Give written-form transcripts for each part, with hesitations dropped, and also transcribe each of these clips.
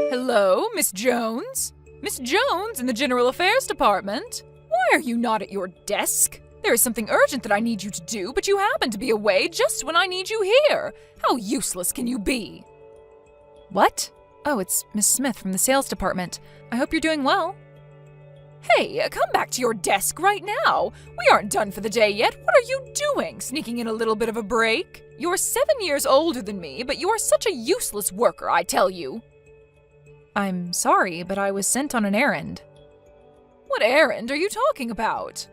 Hello, Miss Jones? Miss Jones in the General Affairs Department? Why are you not at your desk? There is something urgent that I need you to do, but you happen to be away just when I need you here. How useless can you be? What? Oh, it's Miss Smith from the sales department. I hope you're doing well. Hey, come back to your desk right now. We aren't done for the day yet. What are you doing, sneaking in a little bit of a break? You're 7 years older than me, but you are such a useless worker, I tell you. I'm sorry, but I was sent on an errand. What errand are you talking about?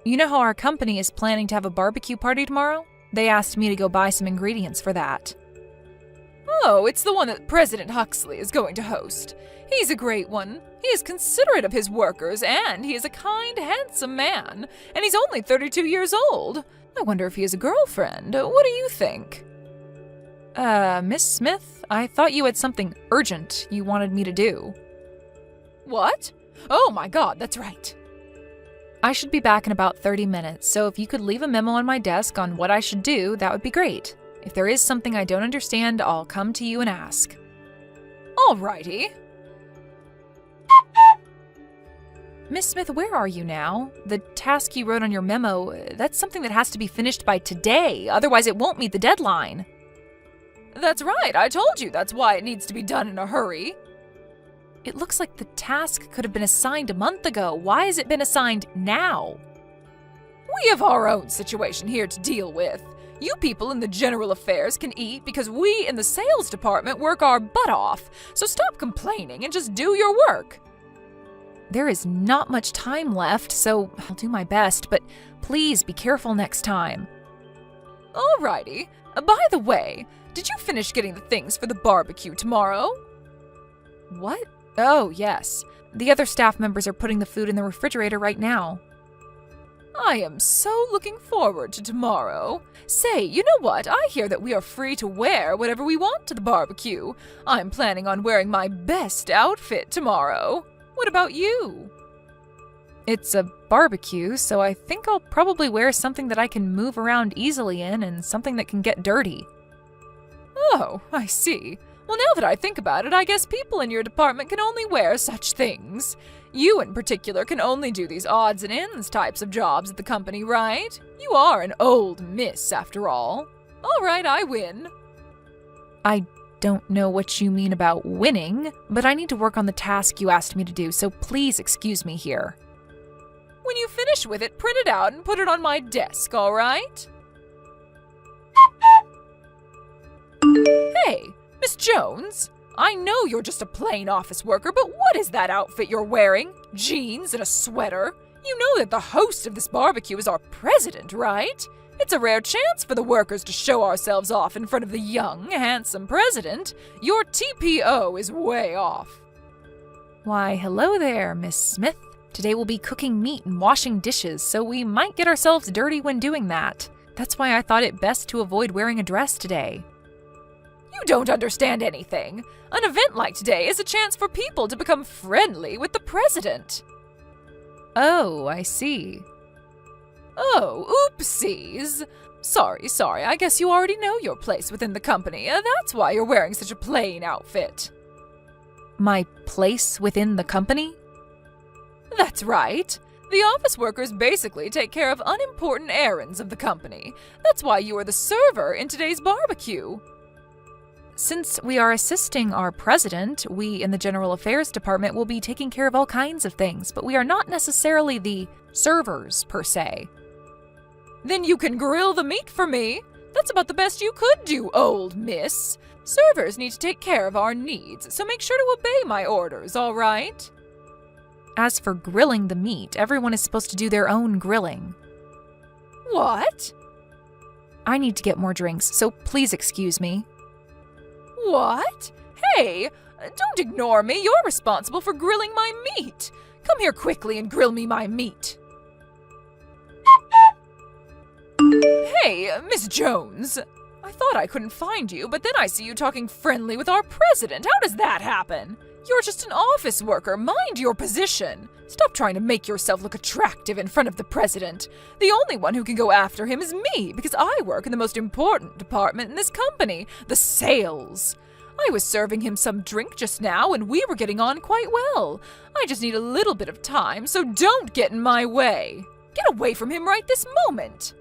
You know how our company is planning to have a barbecue party tomorrow? They asked me to go buy some ingredients for that. Oh, it's the one that President Huxley is going to host. He's a great one. He is considerate of his workers, and he is a kind, handsome man. And he's only 32 years old. I wonder if he has a girlfriend. What do you think? Miss Smith, I thought you had something urgent you wanted me to do. What? Oh my God, that's right. I should be back in about 30 minutes, so if you could leave a memo on my desk on what I should do, that would be great. If there is something I don't understand, I'll come to you and ask. Alrighty. Miss Smith, where are you now? The task you wrote on your memo, that's something that has to be finished by today, otherwise it won't meet the deadline. That's right, I told you that's why it needs to be done in a hurry. It looks like the task could have been assigned a month ago. Why has it been assigned now? We have our own situation here to deal with. You people in the general affairs can eat because we in the sales department work our butt off. So stop complaining and just do your work. There is not much time left, so I'll do my best, but please be careful next time. Alrighty. By the way, did you finish getting the things for the barbecue tomorrow? What? Oh, yes. The other staff members are putting the food in the refrigerator right now. I am so looking forward to tomorrow. Say, you know what? I hear that we are free to wear whatever we want to the barbecue. I'm planning on wearing my best outfit tomorrow. What about you? It's a barbecue, so I think I'll probably wear something that I can move around easily in and something that can get dirty. Oh, I see. Well, now that I think about it, I guess people in your department can only wear such things. You in particular can only do these odds and ends types of jobs at the company, right? You are an old miss, after all. All right, I win. I don't know what you mean about winning, but I need to work on the task you asked me to do, so please excuse me here. When you finish with it, print it out and put it on my desk, all right? Hey, Miss Jones, I know you're just a plain office worker, but what is that outfit you're wearing? Jeans and a sweater? You know that the host of this barbecue is our president, right? It's a rare chance for the workers to show ourselves off in front of the young, handsome president. Your TPO is way off. Why, hello there, Miss Smith. Today we'll be cooking meat and washing dishes, so we might get ourselves dirty when doing that. That's why I thought it best to avoid wearing a dress today. You don't understand anything. An event like today is a chance for people to become friendly with the president. Oh, I see. Oh, oopsies. Sorry, I guess you already know your place within the company. That's why you're wearing such a plain outfit. My place within the company? That's right. The office workers basically take care of unimportant errands of the company. That's why you are the server in today's barbecue. Since we are assisting our president, we in the General Affairs Department will be taking care of all kinds of things, but we are not necessarily the servers, per se. Then you can grill the meat for me. That's about the best you could do, old miss. Servers need to take care of our needs, so make sure to obey my orders, all right? As for grilling the meat, everyone is supposed to do their own grilling. What? I need to get more drinks, so please excuse me. What? Hey, don't ignore me. You're responsible for grilling my meat. Come here quickly and grill me my meat. Hey, Miss Jones. I thought I couldn't find you, but then I see you talking friendly with our president. How does that happen? You're just an office worker. Mind your position. Stop trying to make yourself look attractive in front of the president. The only one who can go after him is me, because I work in the most important department in this company, the sales. I was serving him some drink just now and we were getting on quite well. I just need a little bit of time, so don't get in my way. Get away from him right this moment.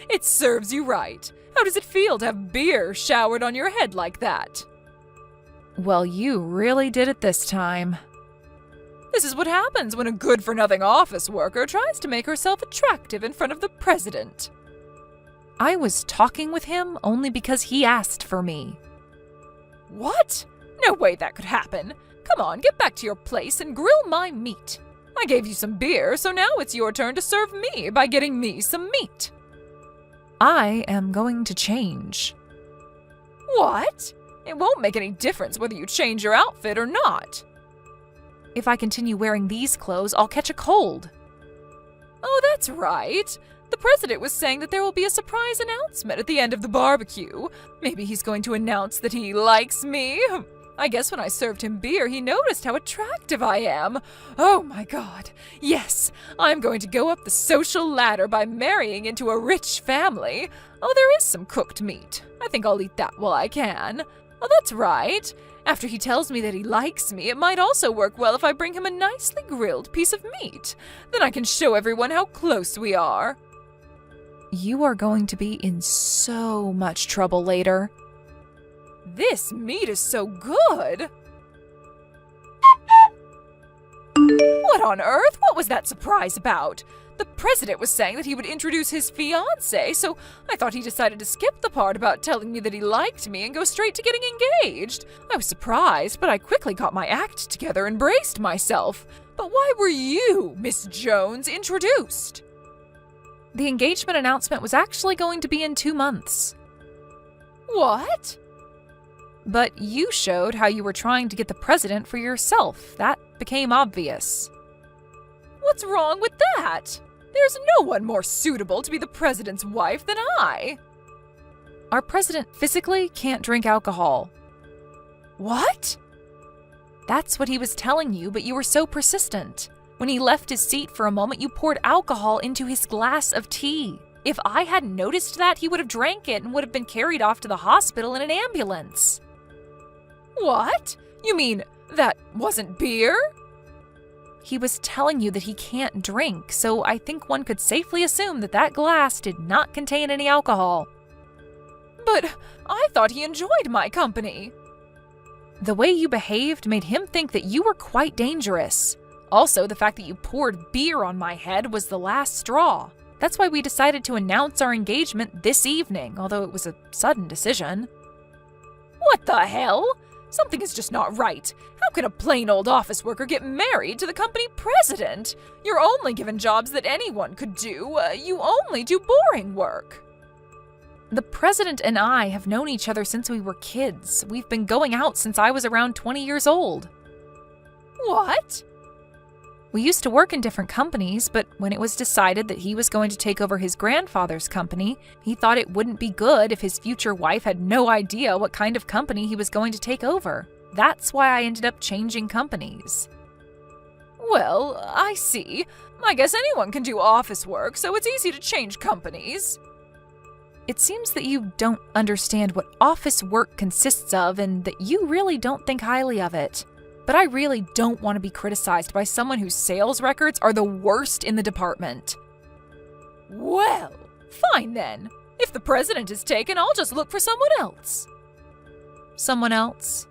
It serves you right. How does it feel to have beer showered on your head like that? Well, you really did it this time. This is what happens when a good-for-nothing office worker tries to make herself attractive in front of the president. I was talking with him only because he asked for me. What? No way that could happen. Come on, get back to your place and grill my meat. I gave you some beer, so now it's your turn to serve me by getting me some meat. I am going to change. What? It won't make any difference whether you change your outfit or not. If I continue wearing these clothes, I'll catch a cold. Oh, that's right. The president was saying that there will be a surprise announcement at the end of the barbecue. Maybe he's going to announce that he likes me. I guess when I served him beer, he noticed how attractive I am. Oh my God. Yes, I'm going to go up the social ladder by marrying into a rich family. Oh, there is some cooked meat. I think I'll eat that while I can. Oh, that's right. After he tells me that he likes me, it might also work well if I bring him a nicely grilled piece of meat. Then I can show everyone how close we are. You are going to be in so much trouble later. This meat is so good! What on earth? What was that surprise about? The president was saying that he would introduce his fiancée, so I thought he decided to skip the part about telling me that he liked me and go straight to getting engaged. I was surprised, but I quickly got my act together and braced myself. But why were you, Miss Jones, introduced? The engagement announcement was actually going to be in 2 months. What? But you showed how you were trying to get the president for yourself. That became obvious. What's wrong with that? There's no one more suitable to be the president's wife than I. Our president physically can't drink alcohol. What? That's what he was telling you, but you were so persistent. When he left his seat for a moment, you poured alcohol into his glass of tea. If I hadn't noticed that, he would have drank it and would have been carried off to the hospital in an ambulance. What? You mean that wasn't beer? He was telling you that he can't drink, so I think one could safely assume that that glass did not contain any alcohol. But I thought he enjoyed my company. The way you behaved made him think that you were quite dangerous. Also, the fact that you poured beer on my head was the last straw. That's why we decided to announce our engagement this evening, although it was a sudden decision. What the hell? Something is just not right. How can a plain old office worker get married to the company president? You're only given jobs that anyone could do. You only do boring work. The president and I have known each other since we were kids. We've been going out since I was around 20 years old. What? We used to work in different companies, but when it was decided that he was going to take over his grandfather's company, he thought it wouldn't be good if his future wife had no idea what kind of company he was going to take over. That's why I ended up changing companies. Well, I see. I guess anyone can do office work, so it's easy to change companies. It seems that you don't understand what office work consists of and that you really don't think highly of it. But I really don't want to be criticized by someone whose sales records are the worst in the department. Well, fine then. If the president is taken, I'll just look for someone else. Someone else?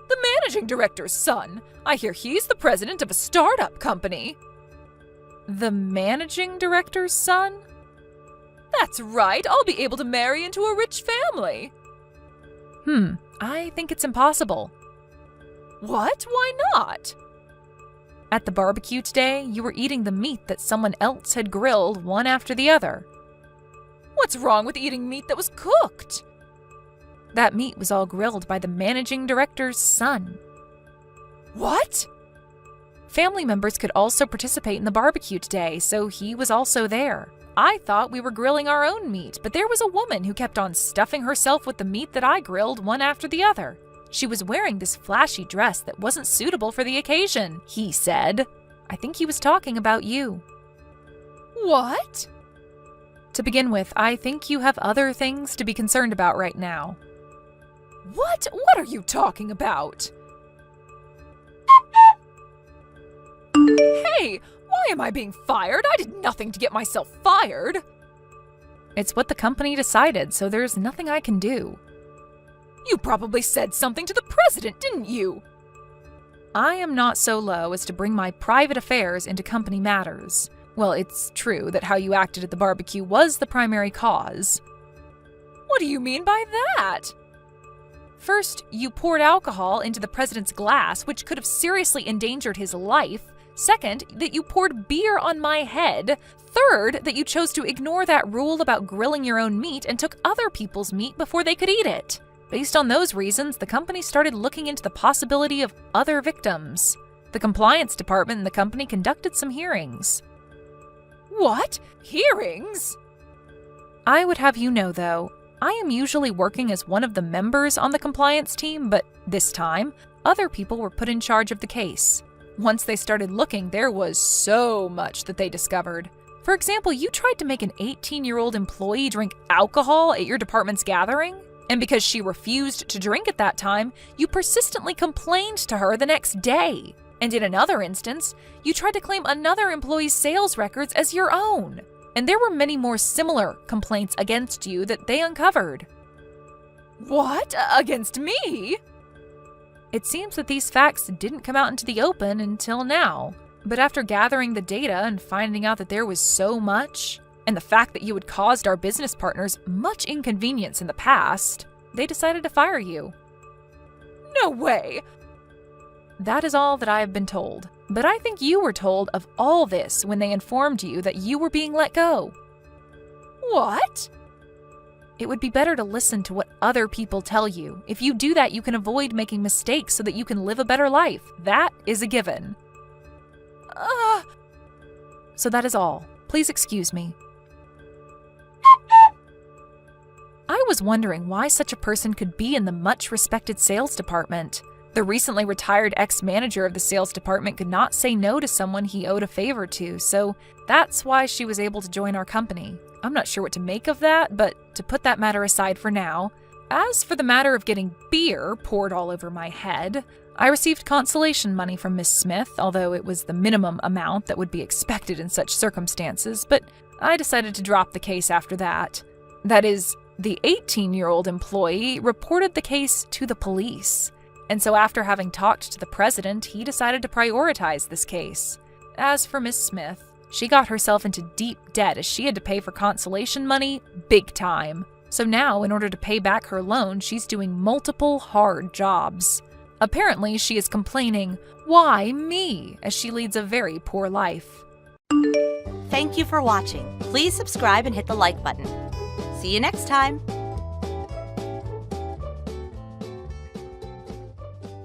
The managing director's son. I hear he's the president of a startup company. The managing director's son? That's right. I'll be able to marry into a rich family. I think it's impossible. What? Why not? At the barbecue today, you were eating the meat that someone else had grilled one after the other. What's wrong with eating meat that was cooked? That meat was all grilled by the managing director's son. What? Family members could also participate in the barbecue today, so he was also there. I thought we were grilling our own meat, but there was a woman who kept on stuffing herself with the meat that I grilled one after the other. She was wearing this flashy dress that wasn't suitable for the occasion, he said. I think he was talking about you. What? To begin with, I think you have other things to be concerned about right now. What? What are you talking about? Hey, why am I being fired? I did nothing to get myself fired. It's what the company decided, so there's nothing I can do. You probably said something to the president, didn't you? I am not so low as to bring my private affairs into company matters. Well, it's true that how you acted at the barbecue was the primary cause. What do you mean by that? First, you poured alcohol into the president's glass, which could have seriously endangered his life. Second, that you poured beer on my head. Third, that you chose to ignore that rule about grilling your own meat and took other people's meat before they could eat it. Based on those reasons, the company started looking into the possibility of other victims. The compliance department in the company conducted some hearings. What? Hearings? I would have you know, though, I am usually working as one of the members on the compliance team, but this time, other people were put in charge of the case. Once they started looking, there was so much that they discovered. For example, you tried to make an 18-year-old employee drink alcohol at your department's gathering, and because she refused to drink at that time, you persistently complained to her the next day. And in another instance, you tried to claim another employee's sales records as your own. And there were many more similar complaints against you that they uncovered. What? Against me? It seems that these facts didn't come out into the open until now. But after gathering the data and finding out that there was so much, and the fact that you had caused our business partners much inconvenience in the past, they decided to fire you. No way! That is all that I have been told. But I think you were told of all this when they informed you that you were being let go. What? It would be better to listen to what other people tell you. If you do that, you can avoid making mistakes so that you can live a better life. That is a given. So that is all. Please excuse me. I was wondering why such a person could be in the much-respected sales department. The recently retired ex-manager of the sales department could not say no to someone he owed a favor to, so that's why she was able to join our company. I'm not sure what to make of that, but to put that matter aside for now. As for the matter of getting beer poured all over my head, I received consolation money from Miss Smith, although it was the minimum amount that would be expected in such circumstances, but I decided to drop the case after that. That is, the 18-year-old employee reported the case to the police. And so after having talked to the president, he decided to prioritize this case. As for Miss Smith, she got herself into deep debt as she had to pay for consolation money big time. So now, in order to pay back her loan, she's doing multiple hard jobs. Apparently, she is complaining, "Why me?" as she leads a very poor life. Thank you for watching. Please subscribe and hit the like button. See you next time.